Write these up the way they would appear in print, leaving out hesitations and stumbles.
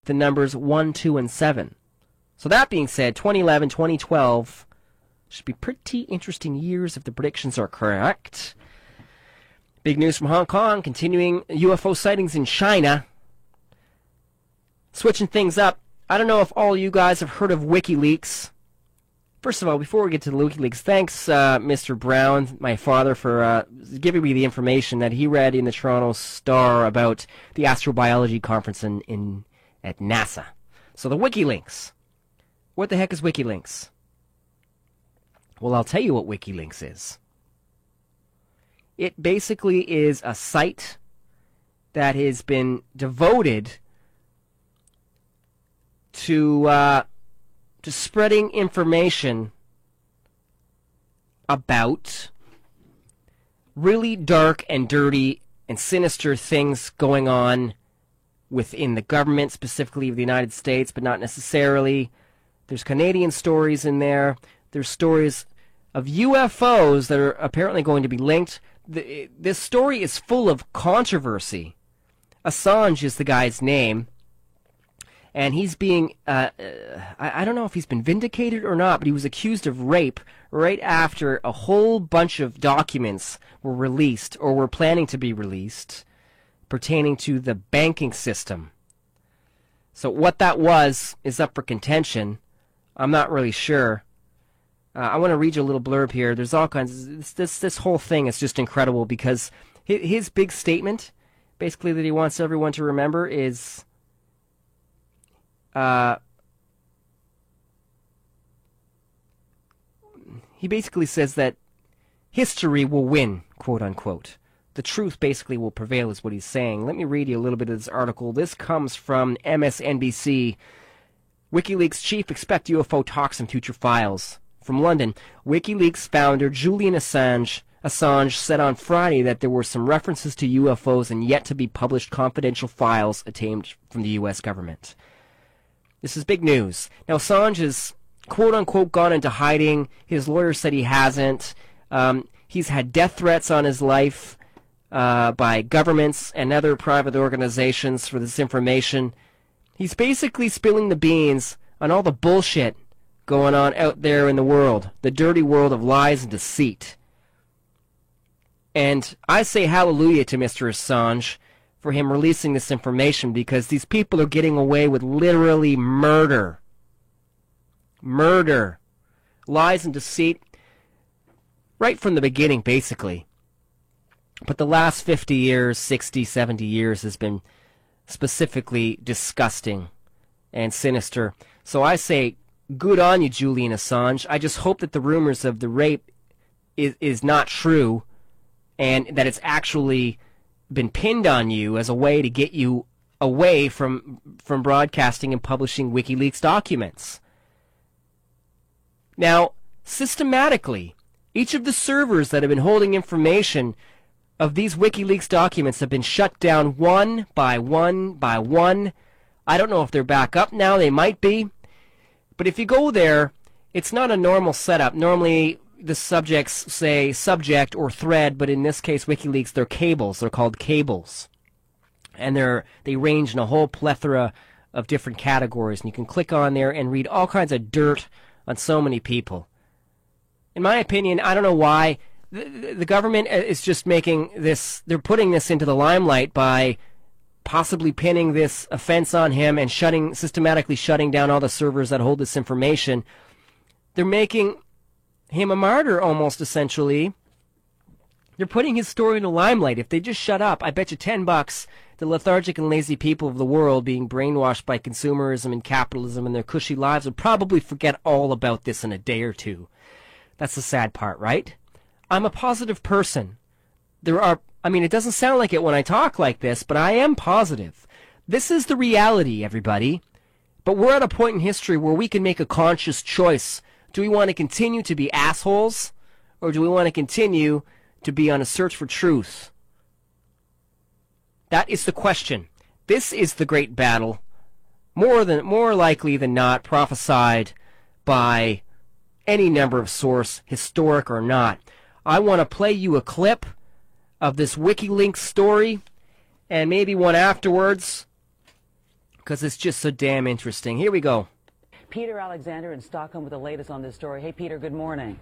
the numbers 1, 2, and 7. So that being said, 2011, 2012 should be pretty interesting years if the predictions are correct. Big news from Hong Kong, continuing UFO sightings in China. Switching things up, I don't know if all you guys have heard of WikiLeaks. First of all, before we get to the WikiLeaks, thanks, Mr. Brown, my father, for giving me the information that he read in the Toronto Star about the astrobiology conference at NASA. So the WikiLeaks. What the heck is WikiLeaks? Well, I'll tell you what WikiLeaks is. It basically is a site that has been devoted to spreading information about really dark and dirty and sinister things going on within the government, specifically of the United States, but not necessarily. There's Canadian stories in there. There's stories of UFOs that are apparently going to be linked. This story is full of controversy. Assange is the guy's name. And he's being, I don't know if he's been vindicated or not, but he was accused of rape right after a whole bunch of documents were released or were planning to be released pertaining to the banking system. So what that was is up for contention. I'm not really sure. I want to read you a little blurb here. There's all kinds. This whole thing is just incredible because his big statement, basically that he wants everyone to remember, is he basically says that history will win, quote unquote. The truth basically will prevail is what he's saying. Let me read you a little bit of this article. This comes from MSNBC. WikiLeaks chief expect UFO talks and future files. From London, WikiLeaks founder Julian Assange said on Friday that there were some references to UFOs and yet to be published confidential files obtained from the U.S. government. This is big news. Now, Assange has, quote-unquote, gone into hiding. His lawyer said he hasn't. He's had death threats on his life by governments and other private organizations for this information. He's basically spilling the beans on all the bullshit going on out there in the world, the dirty world of lies and deceit. And I say hallelujah to Mr. Assange for him releasing this information because these people are getting away with literally murder. Murder. Lies and deceit right from the beginning, basically. But the last 50 years, 60, 70 years has been specifically disgusting and sinister. So I say, good on you, Julian Assange. I just hope that the rumors of the rape is not true and that it's actually been pinned on you as a way to get you away from broadcasting and publishing WikiLeaks documents. Now, systematically, each of the servers that have been holding information of these WikiLeaks documents have been shut down one by one by one. I don't know if they're back up now. They might be. But if you go there, it's not a normal setup. Normally, the subjects say subject or thread, but in this case, WikiLeaks, they're cables. They're called cables. And they range in a whole plethora of different categories. And you can click on there and read all kinds of dirt on so many people. In my opinion, I don't know why. The government is just making this, they're putting this into the limelight by possibly pinning this offense on him and systematically shutting down all the servers that hold this information. They're making him a martyr almost, essentially. They're putting his story in the limelight. If they just shut up, I bet you $10, the lethargic and lazy people of the world being brainwashed by consumerism and capitalism and their cushy lives would probably forget all about this in a day or two. That's the sad part, right? I'm a positive person. It doesn't sound like it when I talk like this, but I am positive. This is the reality, everybody. But we're at a point in history where we can make a conscious choice. Do we want to continue to be assholes, or do we want to continue to be on a search for truth? That is the question. This is the great battle, more likely than not, prophesied by any number of sources, historic or not. I want to play you a clip of this WikiLeaks story, and maybe one afterwards, because it's just so damn interesting. Here we go. Peter Alexander in Stockholm with the latest on this story. Hey, Peter, good morning.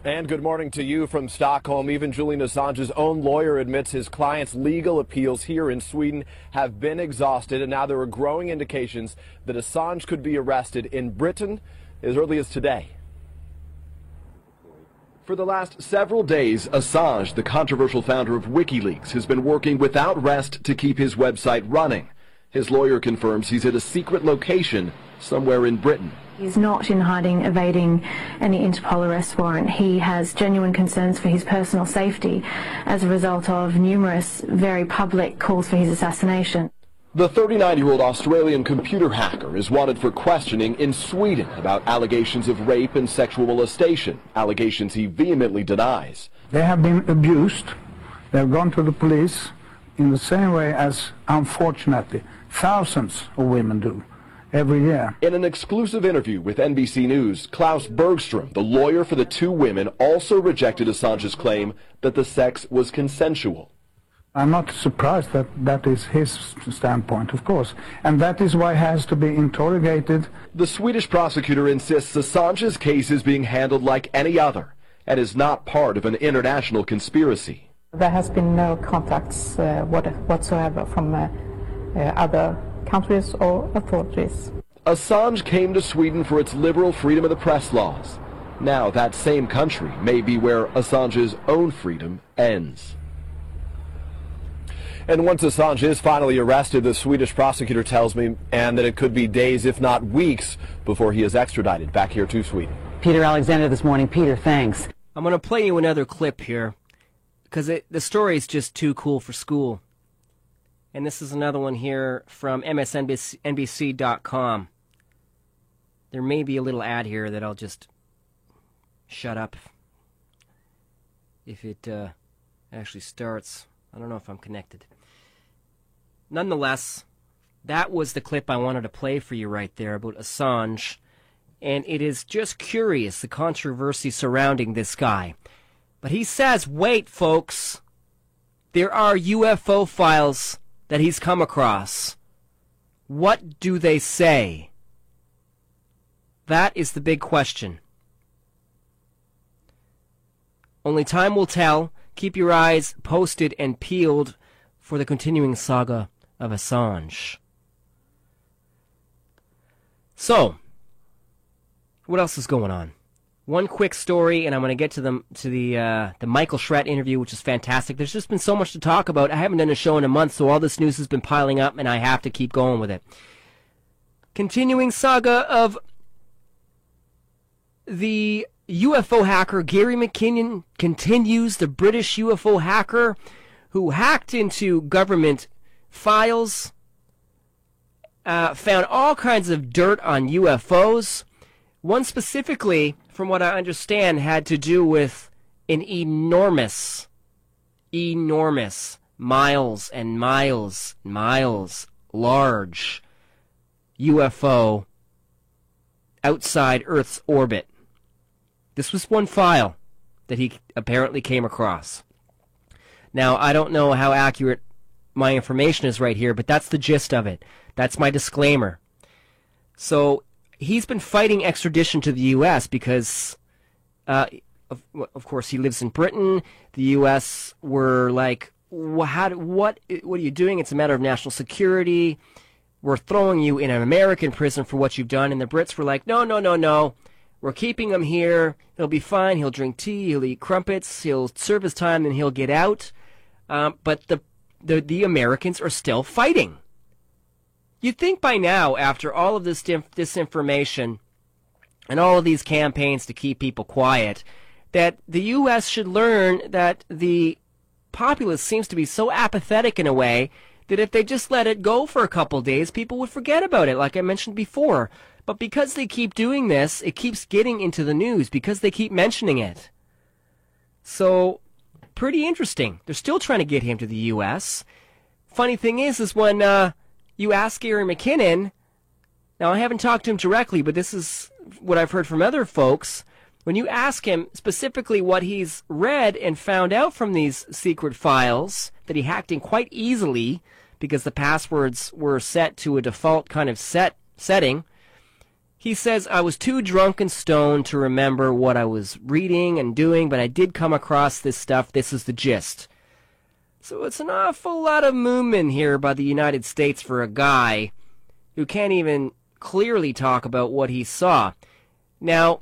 And good morning to you from Stockholm. Even Julian Assange's own lawyer admits his client's legal appeals here in Sweden have been exhausted, and now there are growing indications that Assange could be arrested in Britain as early as today. For the last several days, Assange, the controversial founder of WikiLeaks, has been working without rest to keep his website running. His lawyer confirms he's at a secret location somewhere in Britain. He's not in hiding, evading any Interpol arrest warrant. He has genuine concerns for his personal safety as a result of numerous very public calls for his assassination. The 39-year-old Australian computer hacker is wanted for questioning in Sweden about allegations of rape and sexual molestation, allegations he vehemently denies. They have been abused. They have gone to the police in the same way as, unfortunately, thousands of women do every year. In an exclusive interview with NBC News, Klaus Bergstrom, the lawyer for the two women, also rejected Assange's claim that the sex was consensual. I'm not surprised that that is his standpoint, of course, and that is why he has to be interrogated. The Swedish prosecutor insists Assange's case is being handled like any other and is not part of an international conspiracy. There has been no contacts whatsoever from other countries or authorities. Assange came to Sweden for its liberal freedom of the press laws. Now that same country may be where Assange's own freedom ends. And once Assange is finally arrested, the Swedish prosecutor tells me, and that it could be days, if not weeks, before he is extradited back here to Sweden. Peter Alexander this morning. Peter, thanks. I'm going to play you another clip here, because the story is just too cool for school. And this is another one here from MSNBC.com. There may be a little ad here that I'll just shut up if it actually starts. I don't know if I'm connected. Nonetheless, that was the clip I wanted to play for you right there about Assange. And it is just curious, the controversy surrounding this guy. But he says, wait, folks, there are UFO files that he's come across. What do they say? That is the big question. Only time will tell. Keep your eyes posted and peeled for the continuing saga of Assange. So, what else is going on? One quick story, and I'm going to get to the Michael Schratt interview, which is fantastic. There's just been so much to talk about. I haven't done a show in a month, so all this news has been piling up, and I have to keep going with it. Continuing saga of the UFO hacker Gary McKinnon continues. The British UFO hacker who hacked into government files, found all kinds of dirt on UFOs. One specifically, from what I understand, had to do with an enormous, miles and miles, large UFO outside Earth's orbit. This was one file that he apparently came across. Now, I don't know how accurate my information is right here, but that's the gist of it. That's my disclaimer. So, he's been fighting extradition to the U.S. because, of course, he lives in Britain. The U.S. were like, what are you doing? It's a matter of national security. We're throwing you in an American prison for what you've done. And the Brits were like, no. We're keeping him here. He'll be fine. He'll drink tea. He'll eat crumpets. He'll serve his time, and he'll get out. But the Americans are still fighting. You'd think by now, after all of this disinformation and all of these campaigns to keep people quiet, that the U.S. should learn that the populace seems to be so apathetic in a way that if they just let it go for a couple days, people would forget about it, like I mentioned before. But because they keep doing this, it keeps getting into the news because they keep mentioning it. So, pretty interesting. They're still trying to get him to the U.S. Funny thing is when you ask Gary McKinnon, now I haven't talked to him directly, but this is what I've heard from other folks. When you ask him specifically what he's read and found out from these secret files that he hacked in quite easily because the passwords were set to a default kind of setting. He says, I was too drunk and stoned to remember what I was reading and doing, but I did come across this stuff. This is the gist. So it's an awful lot of movement here by the United States for a guy who can't even clearly talk about what he saw. Now,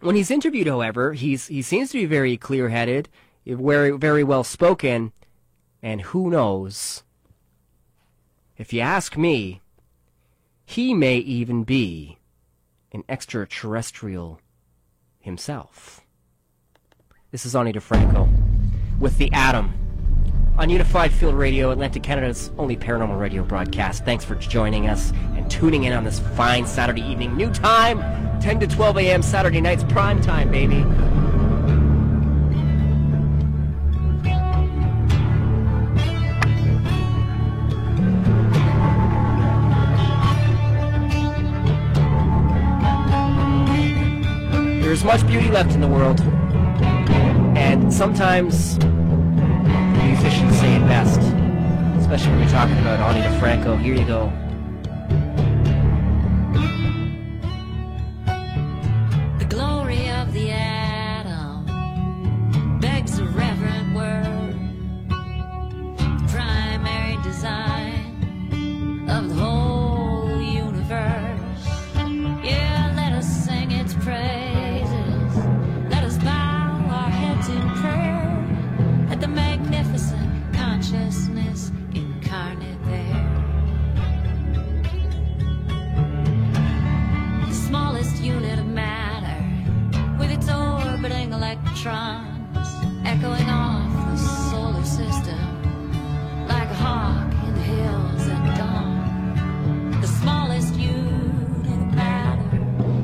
when he's interviewed, however, he seems to be very clear-headed, very, very well-spoken, and who knows? If you ask me, he may even be an extraterrestrial himself. This is Ani DeFranco with The Atom on Unified Field Radio, Atlantic Canada's only paranormal radio broadcast. Thanks for joining us and tuning in on this fine Saturday evening. New time, 10 to 12 a.m. Saturday nights, prime time, baby. There's much beauty left in the world, and sometimes musicians say it best, especially when you're talking about Ani DeFranco. Here you go. The glory of the atom begs a reverent word. The primary design of the whole universe. Yeah, let us sing its praises. Let us bow our heads in prayer at the magnificent consciousness incarnate there. The smallest unit of matter, with its orbiting electrons, echoing off the solar system like a hawk in the hills at dawn. The smallest unit of matter,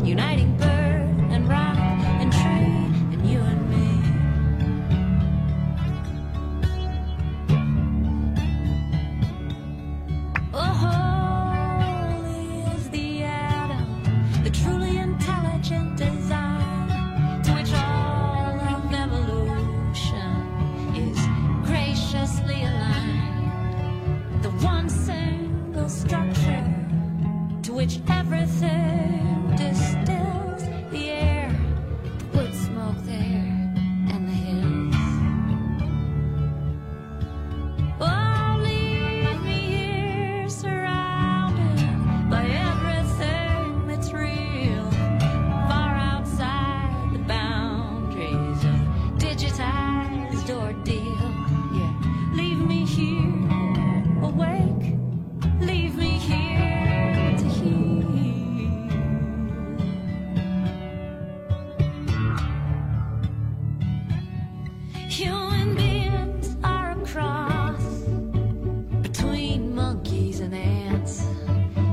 uniting bird and rock and tree and you and me. Oh, holy is the atom, the truly intelligent design to which all of evolution is graciously aligned. The one single structure to which everything distills, the air, the wood smoke there, and the hills. Oh, leave me here surrounded by everything that's real, far outside the boundaries of digitized ordeal. Yeah, leave me here awake, leave me here to heal. Human beings are a cross between monkeys and ants.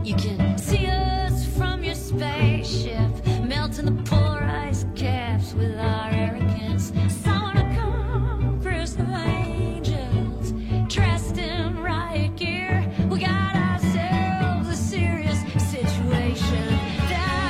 You can see us from your spaceship, melting the polar ice caps with our arrogance. Summoner conquerors of angels, dressed in riot gear. We got ourselves a serious situation down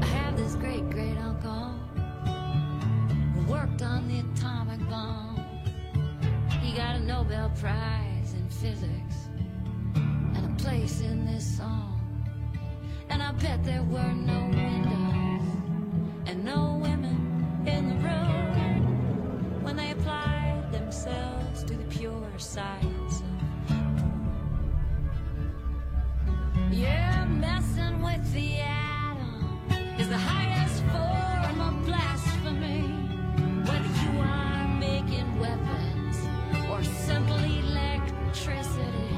I have this great uncle who worked on the atomic bomb. He got a Nobel Prize in physics and a place in this song. And I bet there were no windows and no women in the room when they applied themselves to the pure science of yeah, messing with the atom is the highest form of blasphemy. Whether you are making weapons or simply electricity,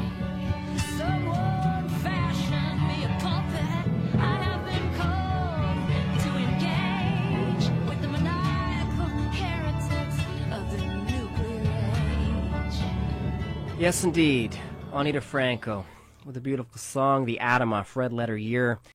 someone fashioned me a puppet. I have been called to engage with the maniacal heretics of the nuclear age. Yes, indeed. Ani DeFranco with a beautiful song, The Atom off Red Letter Year.